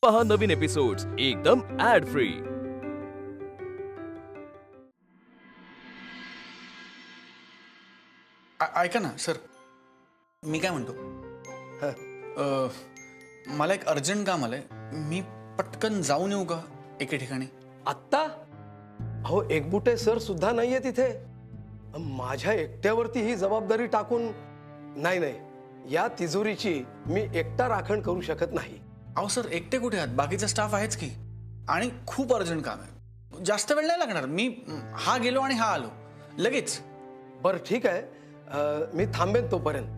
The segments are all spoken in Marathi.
पहा नवीन एपिसोड्स एकदम ऍड फ्री. ऐका ना सर, मी काय म्हणतो, मला एक अर्जंट काम आलंय. मी पटकन जाऊन येऊ का एके ठिकाणी? आत्ता? अहो एकबुटे सर सुद्धा नाहीये तिथे. माझ्या एकट्यावरती ही जबाबदारी टाकून नाही नाही, या तिजोरीची मी एकटा राखण करू शकत नाही. अहो सर, एकटे कुठे आहात? बाकीचा स्टाफ आहेच की. आणि खूप अर्जंट काम आहे, जास्त वेळ नाही लागणार. मी हा गेलो आणि हा आलो लगेच. बरं ठीक आहे, मी थांबेन तोपर्यंत,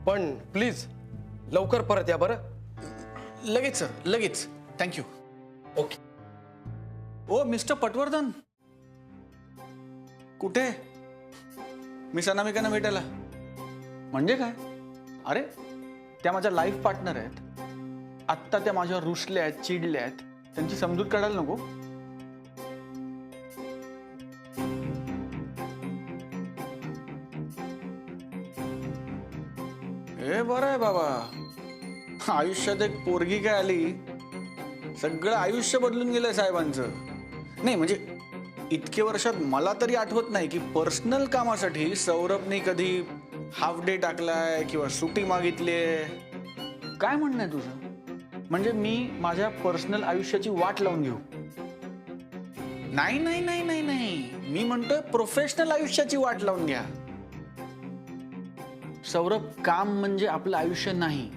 पण प्लीज लवकर परत या. बरं लगेच सर, लगेच. थँक्यू. ओके. ओ मिस्टर पटवर्धन, कुठे? मी अनामिकांना भेटायला. म्हणजे काय? अरे त्या माझ्या लाईफ पार्टनर आहेत. आत्ता त्या माझ्यावर रुसल्या आहेत, चिडल्या आहेत. त्यांची समजूत काढायला नको? हे बरं आहे बाबा, आयुष्यात एक पोरगी काय आली, सगळं आयुष्य बदलून गेलंय साहेबांचं. नाही म्हणजे इतके वर्षात मला तरी आठवत नाही की पर्सनल कामासाठी सौरभने कधी हाफ डे टाकलाय किंवा सुट्टी मागितलीये. काय म्हणणं आहे तुझं? म्हणजे मी माझ्या पर्सनल आयुष्याची वाट लावून घेऊ? नाही नाही नाही नाही नाही, मी म्हणतोय प्रोफेशनल आयुष्याची वाट लावून घ्या. सौरभ, काम म्हणजे आपलं आयुष्य नाही.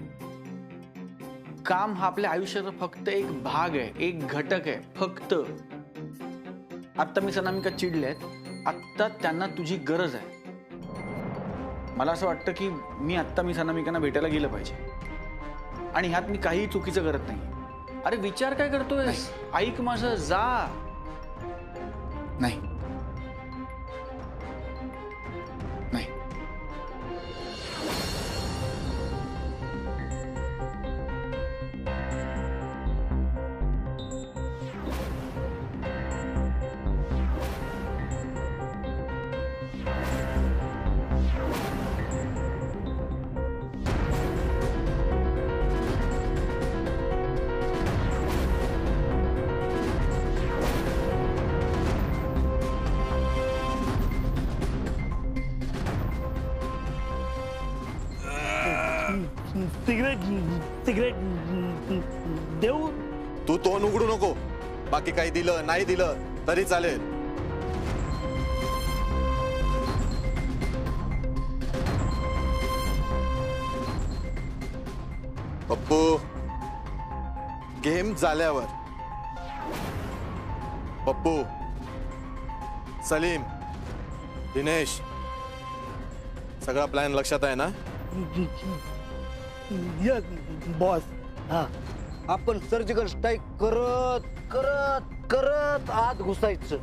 काम हा आपल्या आयुष्याचा फक्त एक भाग आहे, एक घटक आहे फक्त. आत्ता मी अनामिका चिडले आहेत, आत्ता त्यांना तुझी गरज आहे. मला असं वाटतं की मी आत्ता अनामिकांना भेटायला गेलं पाहिजे. आणि ह्यात मी काही चुकीचं करत नाही. अरे विचार काय करतोय? ऐक माझं, जा. नाही नाही, सिगरेट देऊ? तू तोंड उघडू नको. बाकी काही दिलं नाही दिलं तरी चालेल. पप्पू, गेम झाल्यावर पप्पू, सलीम, दिनेश, सगळा प्लॅन लक्षात आहे ना? Yes boss. हा, आपण सर्जिकल स्ट्राईक करत करत करत आत घुसायचं.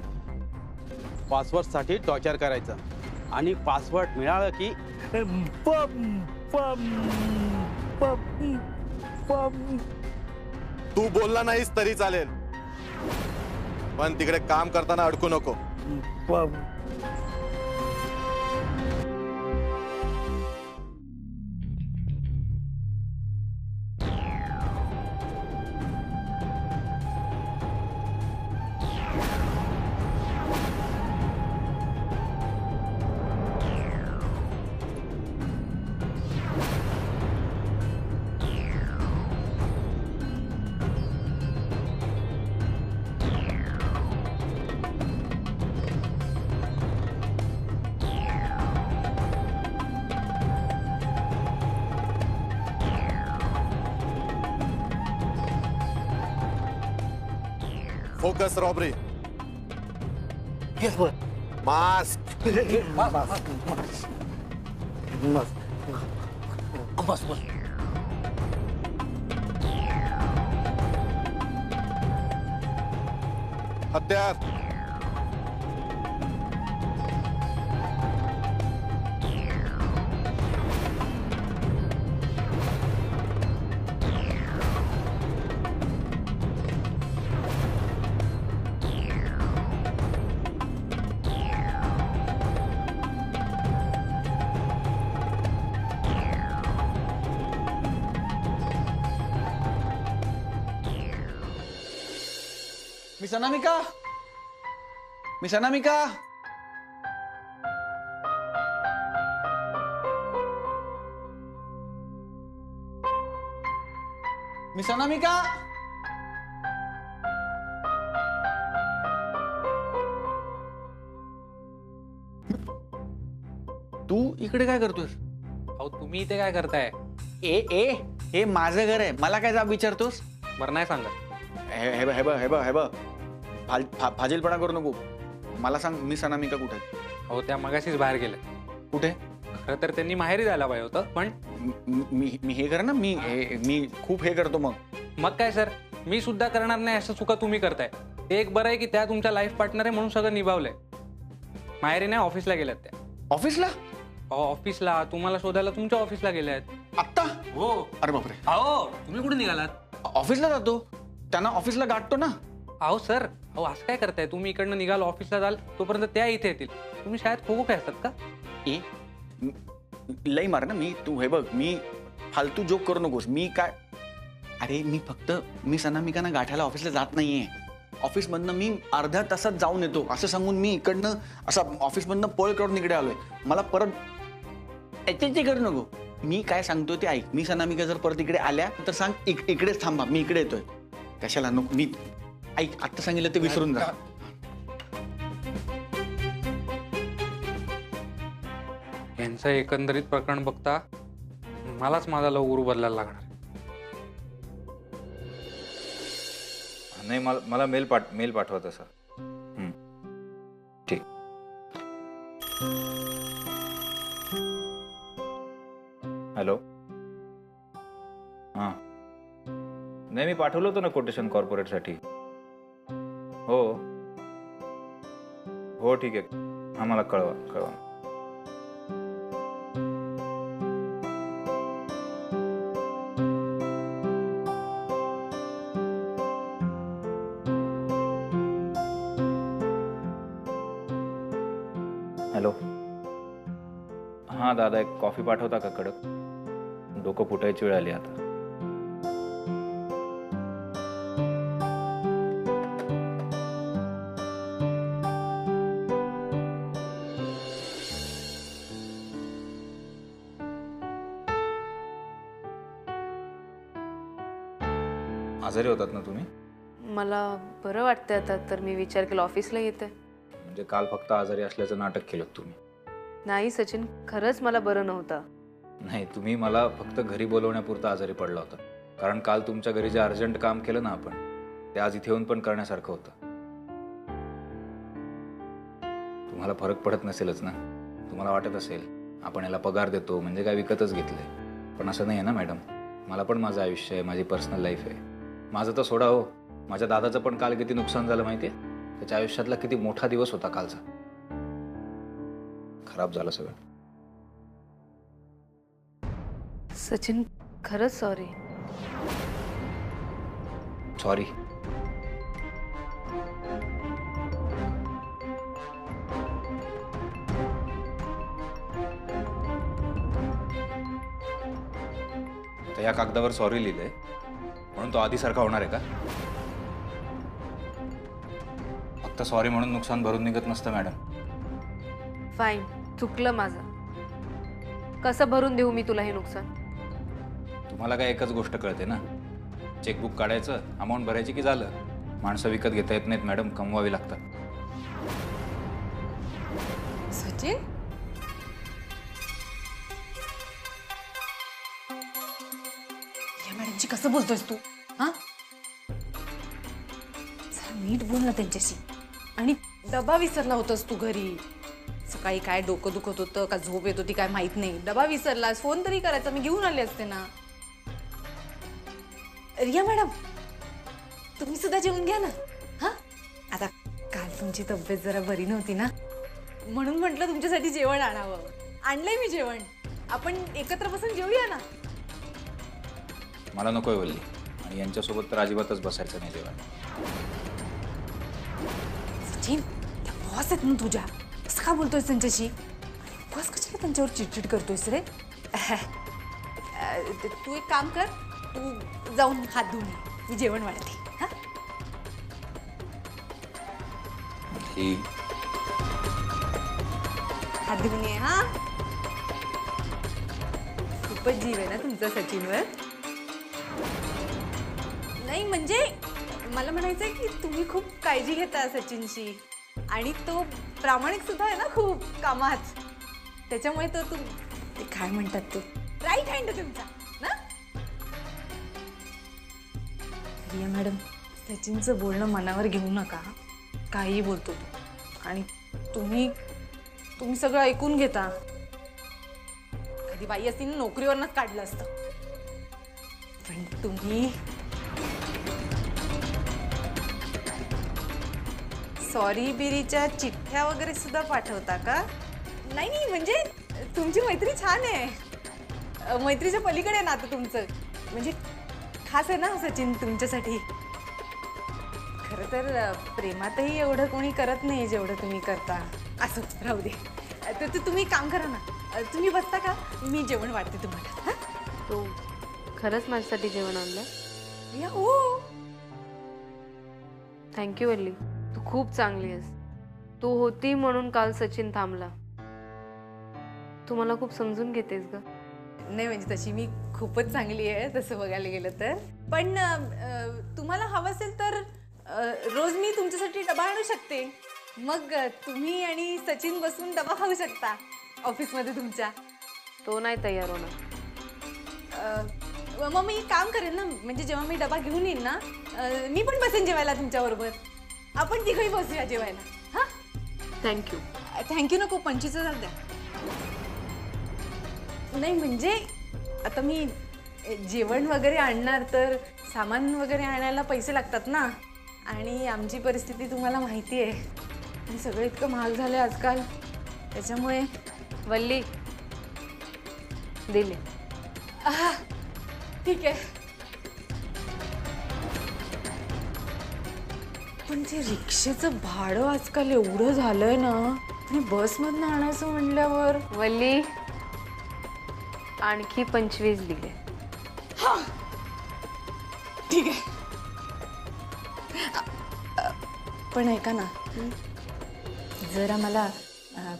पासवर्ड साठी टॉर्चर करायचं आणि पासवर्ड मिळालं की पम पम पम पम. तू बोलला नाहीस तरी चालेल, पण तिकडे काम करताना अडकू नको. पम. Focus robbery. Yes boss. Mask. बस बस. हत्यार. Miss Anamika, miss Anamika, miss Anamika, तू इकडे काय करतोस? अहो तुम्ही इथे काय करताय? ए ए हे माझं घर आहे, मला काय जाब विचारतोस? बरं नाही सांगा. हे बघ फाजीलपणा करू नको. मला सांग मिस अनामिका कुठे आहे? अहो त्या मगाशीच बाहेर गेले. कुठे? खरं तर त्यांनी माहेरी जायला पाहिजे होतं, पण मी हे कर ना, मी खूप हे करतो. मग काय सर, मी सुद्धा करणार नाही असं चुका तुम्ही करताय. ते एक बरं आहे की त्या तुमच्या लाईफ पार्टनर आहे म्हणून सगळं निभावलंय. माहेरी नाही, ऑफिसला गेल्यात त्या. ऑफिसला? अहो ऑफिसला तुम्हाला शोधायला तुमच्या ऑफिसला गेल्या आहेत. आत्ता? हो. अरे बापरे. अहो तुम्ही कुठे निघालात? ऑफिसला जातो, त्यांना ऑफिसला गाठतो ना. अहो सर, अहो असं काय करताय तुम्ही? इकडनं निघाल ऑफिसला जाल तोपर्यंत त्या इथे येतील. तुम्ही शाळेत खो खो खेळतात का? ए लई मार ना मी. तू हे बघ, मी फालतू जोक करू नकोस. मी काय, अरे मी फक्त मिस अनामिकांना गाठायला ऑफिसला जात नाहीये. ऑफिसमधनं मी अर्ध्या तासात जाऊन येतो असं सांगून मी इकडनं असा ऑफिसमधनं पळ करून इकडे आलोय. मला परत ते करू नको. मी काय सांगतो ते ऐक. मिस अनामिका जर परत इकडे आल्या तर सांग इकडेच थांबा, मी इकडे येतोय. कशाला नको, मी ऐक आत्ता सांगितलं ते विसरून जा. यांचं एकंदरीत प्रकरण बघता मलाच माझा लव गुरु बदलायला लागणार. नाही, मला मेल पाठवा तसा. ठीक. हॅलो. हां नाही, मी पाठवलं होतं ना कोटेशन कॉर्पोरेटसाठी. हो हो ठीक आहे. हां मला कळवा. हॅलो. हां दादा, एक कॉफी पाठवता का कडक? डोकं फुटायची वेळ आली आता. आजारी होतात ना तुम्ही? मला बरं वाटतंय आता, तर मी विचार केला ऑफिसला येते. म्हणजे काल फक्त आजारी असल्याचं नाटक केलं तुम्ही? नाही सचिन, खरंच मला बरं नव्हतं. नाही, तुम्ही मला फक्त घरी बोलवण्यापुरता आजारी पडला होता. कारण काल तुमच्या घरी जे अर्जंट काम केलं ना आपण, ते आज इथे येऊन पण करण्यासारखं होतं. तुम्हाला फरक पडत नसेलच ना. तुम्हाला वाटत असेल आपण याला पगार देतो म्हणजे काय विकतच घेतलंय. पण असं नाही आहे ना मॅडम. मला पण माझं आयुष्य आहे, माझी पर्सनल लाईफ आहे. माझं तर सोडा हो, माझ्या दादाचं पण काल किती नुकसान झालं माहिती आहे. त्याच्या आयुष्यातला किती मोठा दिवस होता कालचा. खराब झालं सगळं. सचिन खरंच सॉरी. सॉरी. तर या कागदावर सॉरी लिहिलंय म्हणून तो आधीसारखा होणार आहे का? फक्त सॉरी म्हणून नुकसान भरून निघत नसतं मॅडम. फाईन, चुकलं माझं. कसं भरून देऊ मी तुला हे नुकसान? तुम्हाला काय एकच गोष्ट कळते ना, चेकबुक काढायचं, अमाऊंट भरायची की झालं. माणसं विकत घेता येत नाहीत मॅडम, कमवावी लागतात. सचिन, या मॅडमची कसं बोलतोयस तू? हा, जरा नीट बोल ना त्यांच्याशी. आणि डबा विसरला होतास तू घरी. सकाळी काय डोकं दुखत होतं का झोप येत होती काय माहित नाही. डबा विसरलास, फोन तरी करायचा, मी घेऊन आले असते ना. रिया मॅडम, तुम्ही सुद्धा जेवून घ्या ना. हा, आता काल तुमची तब्येत जरा बरी नव्हती ना, म्हणून म्हटलं तुमच्यासाठी जेवण आणावं. आणलंय मी जेवण. आपण एकत्र बसून जेवूया ना. मला नकोय वल्ली, आणि यांच्यासोबत तर अजिबातच बसायचं नाही जेवण. सचिन, त्या बॉस आहेत ना तुझ्या, असं का बोलतोयस त्यांच्याशी? बॉस कशाला त्यांच्यावर चिडचिड करतोयस रे? तू एक काम कर, तू जाऊन हात धुवून ये. मी जेवण वाढते. हा, ही हात धुवून ये हा. खूपच जीव आहे ना तुमचा सचिनवर. नाही म्हणजे मला म्हणायचंय की तुम्ही खूप काळजी घेता सचिनची आणि तो प्रामाणिक सुद्धा आहे ना खूप कामात. त्याच्यामुळे तो ते काय म्हणतात ते राईट हँड तुमचा ना. रिया मॅडम, सचिनचं बोलणं मनावर घेऊ नका. काही बोलतो तो आणि तुम्ही सगळं ऐकून घेता. कधी बाई असती ना नोकरीवरनच काढलं असतं. पण तुम्ही सॉरी बिरीच्या चिठ्ठ्या वगैरे सुद्धा पाठवता का? नाही म्हणजे तुमची मैत्री छान आहे. मैत्रीच्या पलीकडे आहे ना आता तुमचं. म्हणजे खास आहे ना सचिन तुमच्यासाठी. खरं तर प्रेमातही एवढं कोणी करत नाही जेवढं तुम्ही करता. असं राहू दे. तर तुम्ही काम करा ना. तुम्ही बसता का? मी जेवण वाढते तुम्हाला. हा? तो खरंच माझ्यासाठी जेवण आणलं? या हो. थँक्यू वल्ली, तू खूप चांगली आहेस. तू होती म्हणून काल सचिन थांबला. तू मला खूप समजून घेतेस ग. नाही म्हणजे तशी मी खूपच चांगली आहे तसं बघायला गेलं तर. पण तुम्हाला हवं असेल तर रोज मी तुमच्यासाठी डबा आणू शकते. मग तुम्ही आणि सचिन बसून डबा खाऊ शकता ऑफिसमध्ये तुमच्या. तो नाही तयार होणार. मग मी काम करेन ना. म्हणजे जेव्हा मी डबा घेऊन येईन ना मी पण बसेन जेवायला तुमच्याबरोबर. आपण तिघही बसूया जेवायला. हा. थँक्यू. थँक्यू नको, 25,000 द्या. नाही म्हणजे आता मी जेवण वगैरे आणणार तर सामान वगैरे आणायला पैसे लागतात ना. आणि आमची परिस्थिती तुम्हाला माहिती आहे. आणि सगळं इतकं महाग झालं आजकाल. त्याच्यामुळे वल्ली दिले. ठीक आहे. पण ते रिक्षेचं भाडं आजकाल एवढं झालंय ना. आणि बसमधनं आणायचं म्हणल्यावर. वल्ली आणखी 25 दिले. ठीक आहे. पण ऐका ना, जरा मला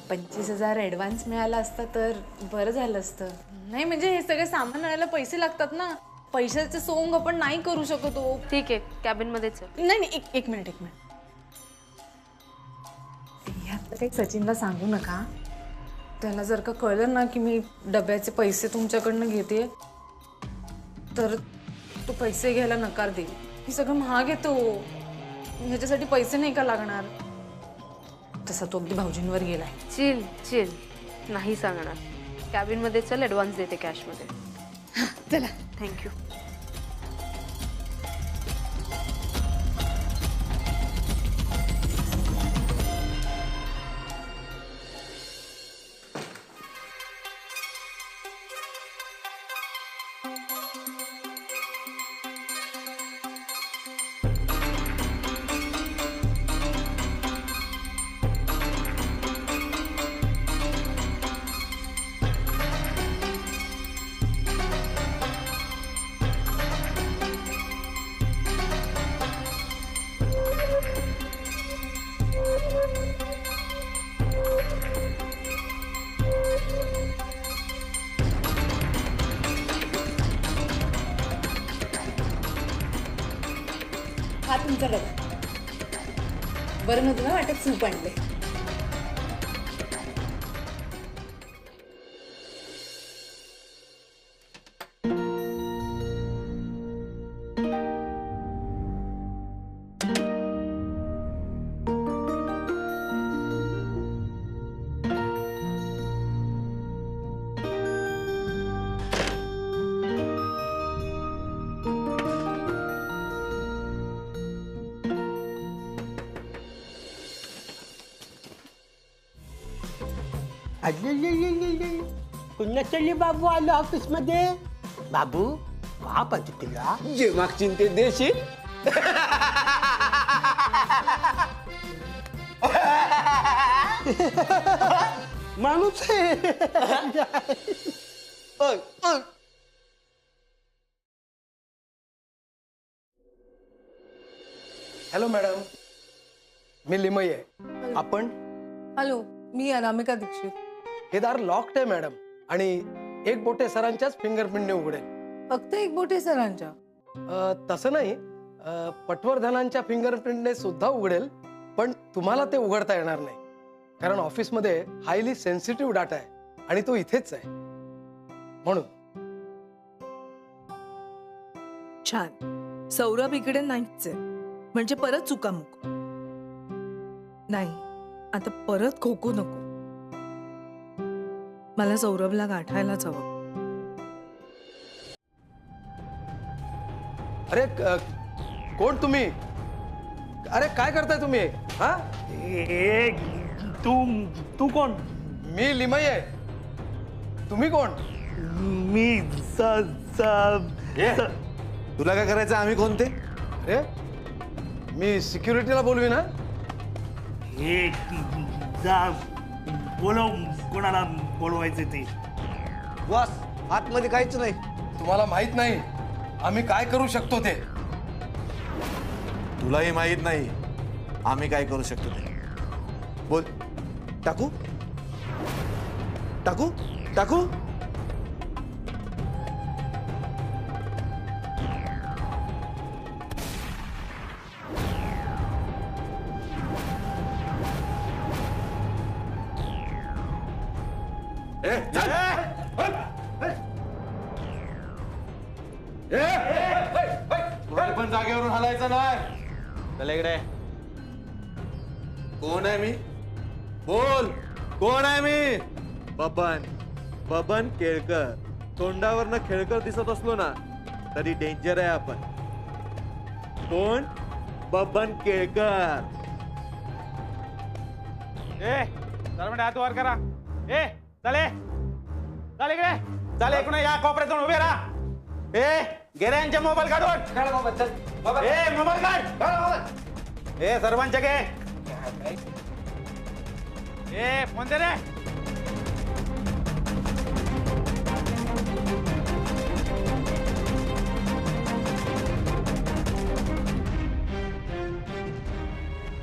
25,000 ॲडव्हान्स मिळाला असता तर बरं झालं असतं. नाही म्हणजे हे सगळे सामान आणायला पैसे लागतात ना. पैशाचं सोंग आपण नाही करू शकतो. ठीक आहे, कॅबिन मध्ये चल. नाही एक मिनिट. ह्यात काही सचिनला सांगू नका. त्याला जर का कळलं ना की मी डब्याचे पैसे तुमच्याकडनं घेते तर तो पैसे घ्यायला नकार दे. हे सगळं महाग येतो. ह्याच्यासाठी पैसे नाही का लागणार. तसा तो अगदी भाऊजींवर गेलाय. चिल नाही सांगणार. कॅबिन मध्ये चल, ऍडव्हान्स देते कॅश मध्ये. चला. थँक्यू. हा तुमचा डबा. बरं नव्हतं ना वाटत सूप आणले. पुन्हा चली बाबू आलो ऑफिस मध्ये. बाबू का पाहिजे तुला? जे मागची ते देशील. माणूस हॅलो मॅडम, मी लिमय आहे. आपण? हॅलो, मी अनामिका दीक्षित. हे दार लॉक्ड आहे मॅडम आणि एक बोटे सरांच्याच फिंगरप्रिंटने उघडेल. फक्त एक बोटे सरांच्या? तसं नाही, पटवर्धनांच्या फिंगरप्रिंटने सुद्धा उघडेल, पण तुम्हाला ते उघडता येणार नाही कारण ऑफिसमध्ये हायली सेन्सिटिव्ह डाटा आहे आणि तो इथेच आहे म्हणून. छान. सौरभ इकडे नाहीच आहे म्हणजे परत चुकामुक नाही. आता परत खोकू नको. मला सौरभला गाठायलाच हवं. अरे कोण तुम्ही? अरे काय करताय तुम्ही? हा, तू कोण? मी लिमई आहे. तुम्ही कोण? मी तुला काय करायचं? आम्ही कोणते? अरे मी सिक्युरिटीला बोलवी ना. बोलव, कोणाला बोलवायचे ते. बॉस, आतमध्ये काहीच नाही. तुम्हाला माहित नाही आम्ही काय करू शकतो ते. तुलाही माहित नाही आम्ही काय करू शकतो ते. बोल. टाकू टाकू टाकू. पण जागेवरून हलायचं नाही. चल इकडे. कोण आहे मी? बोल, कोण आहे मी? बबन केळकर. तोंडावरनं खेळकर दिसत असलो ना तरी डेंजर आहे आपण. कोण? बबन केळकर. ए सर हात वर करा. ए चले, चल इकडे. चल एकूण या कोपऱ्यातून उभे राहा. ए गेऱ्यांचे मोबाईल काढून. ए मोबाईल काढ. ए सर्वांचे घे. ए phone they ray.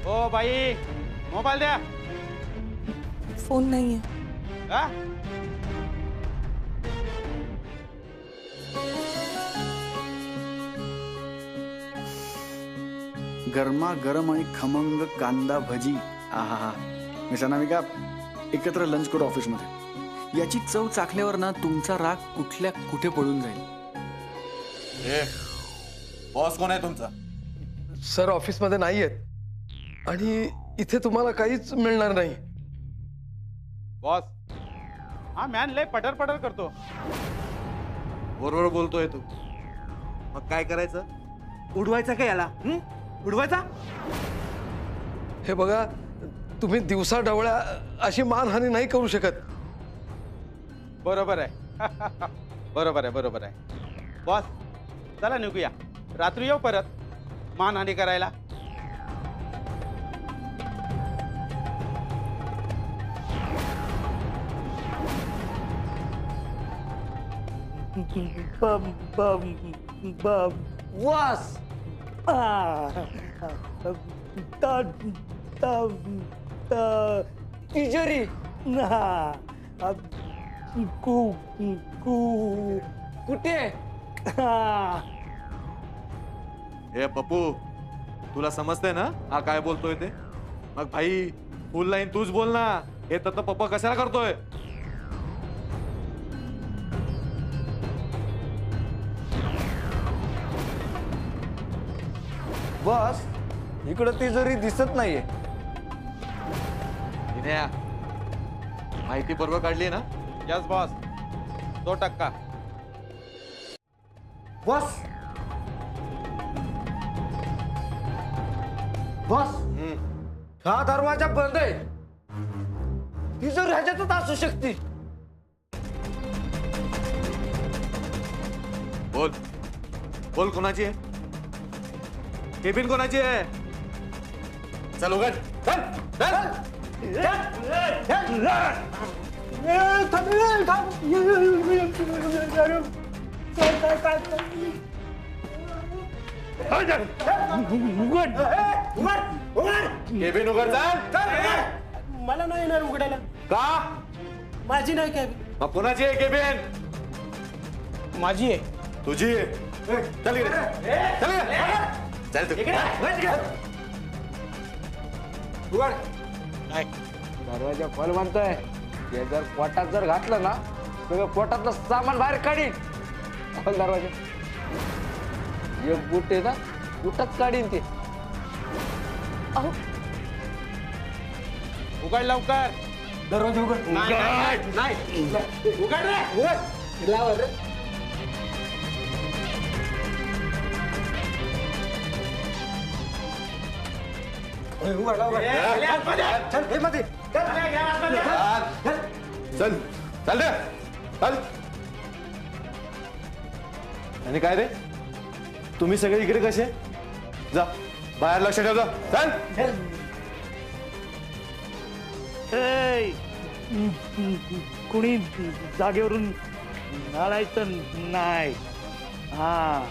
O by mobile द्या. फोन नाहीये. हा? गरमा गरम आणि खमंग कांदा भजी. आहा हा. मिस अनामिका, एकत्र लंच करू ऑफिसमध्ये. याची चव चाखल्यावर ना तुमचा राग कुठल्या कुठे पळून जाईल. बॉस कोण आहे तुमचा? सर ऑफिसमध्ये नाही आहेत आणि इथे तुम्हाला काहीच मिळणार नाही. बॉस हा मॅन लय पटर पटर करतो. बरोबर बोलतोय तू. मग काय करायचं? उडवायचा का याला? उडवायचा? हे बघा, तुम्ही दिवसा ढवळ्या अशी मानहानी नाही करू शकत. बरोबर आहे. बरोबर आहे, बरोबर आहे. बॉस चला निघूया. रात्री येऊ परत मानहानी करायला. वास. तिजोरी. कुठे? हे पप्पू, तुला समजतंय ना हा काय बोलतोय ते? मग भाई फुल लाईन तूच बोल ना. हे तर पप्पा कशाला करतोय? बॉस, इकडं तिजोरी दिसत नाहीये. इन्या, माहिती बरोबर काढली ना? Yes boss, 100%. बॉस, बॉस, हा दरवाजा बंद आहे. तिजोरी ह्याच्यातच असू शकते. बोल बोल, कोणाची आहे? केबिन कोणाची आहे? चल उघड. चल चल. उघड. केबिन उघड चाल. मला नाही येणार उघडायला. का? माझी नाही काय. मग कोणाची आहे केबिन? माझी आहे. तुझी आहे. चल इकडे. चल इकडे. चल तू. उघड. दरवाजा खोल म्हणतोय. हे जर पोटात जर घातलं ना सगळं पोटातलं सामान बाहेर काढीन. खोल दरवाजा. एक बुट आहे ना बुटच काढीन ते. उघड लवकर. दरवाजा उघड. नाही उघड रे. उघड. लावा रे. उघड उघड. चल हे मध्ये. चल चल रे. चल. आणि काय रे तुम्ही सगळे इकडे कसे? जा बाहेर लक्ष ठेव. जा चल. कुणी जागेवरून नाळायचं नाही. हा